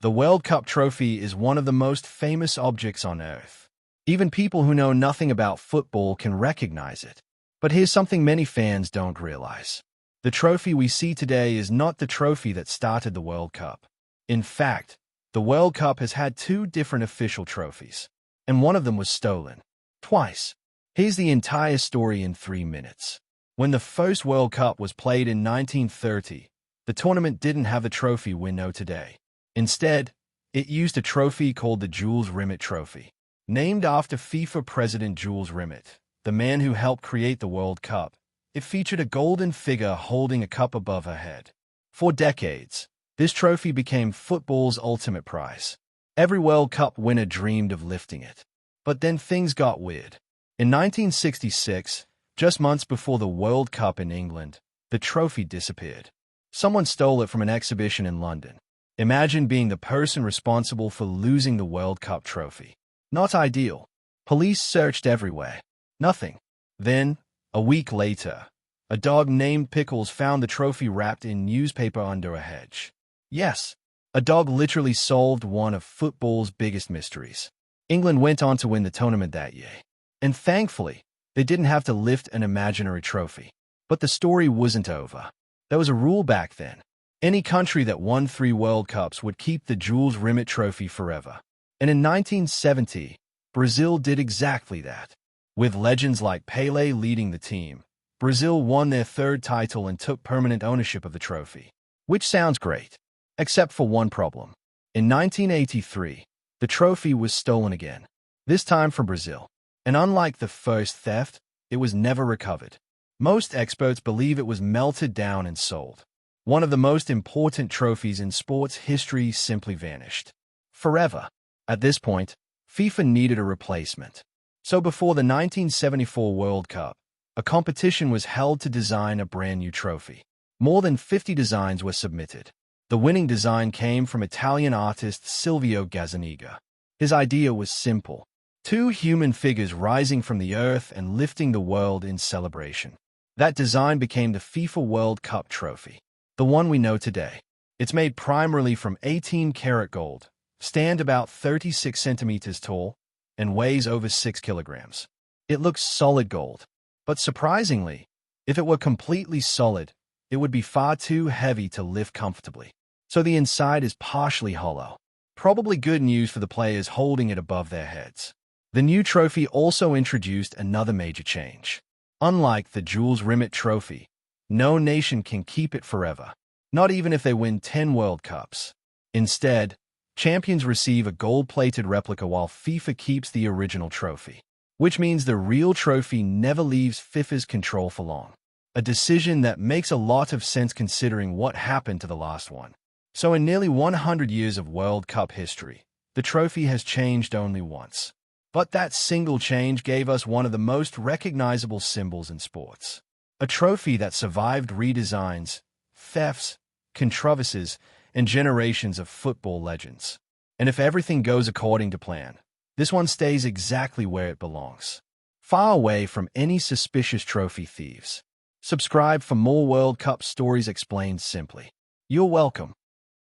The World Cup Trophy is one of the most famous objects on Earth. Even people who know nothing about football can recognize it. But here's something many fans don't realize. The trophy we see today is not the trophy that started the World Cup. In fact, the World Cup has had two different official trophies, and one of them was stolen. Twice. Here's the entire story in 3 minutes. When the first World Cup was played in 1930, the tournament didn't have the trophy we know today. Instead, it used a trophy called the Jules Rimet Trophy, named after FIFA President Jules Rimet, the man who helped create the World Cup. It featured a golden figure holding a cup above her head. For decades, this trophy became football's ultimate prize. Every World Cup winner dreamed of lifting it. But then things got weird. In 1966, just months before the World Cup in England, the trophy disappeared. Someone stole it from an exhibition in London. Imagine being the person responsible for losing the World Cup trophy. Not ideal. Police searched everywhere. Nothing. Then, a week later, a dog named Pickles found the trophy wrapped in newspaper under a hedge. Yes, a dog literally solved one of football's biggest mysteries. England went on to win the tournament that year. And thankfully, they didn't have to lift an imaginary trophy. But the story wasn't over. There was a rule back then. Any country that won 3 World Cups would keep the Jules Rimet Trophy forever. And in 1970, Brazil did exactly that. With legends like Pelé leading the team, Brazil won their 3rd title and took permanent ownership of the trophy. Which sounds great. Except for one problem. In 1983, the trophy was stolen again. This time from Brazil. And unlike the first theft, it was never recovered. Most experts believe it was melted down and sold. One of the most important trophies in sports history simply vanished. Forever. At this point, FIFA needed a replacement. So before the 1974 World Cup, a competition was held to design a brand new trophy. More than 50 designs were submitted. The winning design came from Italian artist Silvio Gazzaniga. His idea was simple. 2 human figures rising from the earth and lifting the world in celebration. That design became the FIFA World Cup Trophy, the one we know today. It's made primarily from 18-karat gold, stands about 36 centimeters tall, and weighs over 6 kilograms. It looks solid gold, but surprisingly, if it were completely solid, it would be far too heavy to lift comfortably. So the inside is partially hollow. Probably good news for the players holding it above their heads. The new trophy also introduced another major change. Unlike the Jules Rimet Trophy, no nation can keep it forever, not even if they win 10 World Cups. Instead, champions receive a gold-plated replica while FIFA keeps the original trophy, which means the real trophy never leaves FIFA's control for long. A decision that makes a lot of sense considering what happened to the last one. So in nearly 100 years of World Cup history, the trophy has changed only once. But that single change gave us one of the most recognizable symbols in sports. A trophy that survived redesigns, thefts, controversies, and generations of football legends. And if everything goes according to plan, this one stays exactly where it belongs. Far away from any suspicious trophy thieves. Subscribe for more World Cup stories explained simply. You're welcome.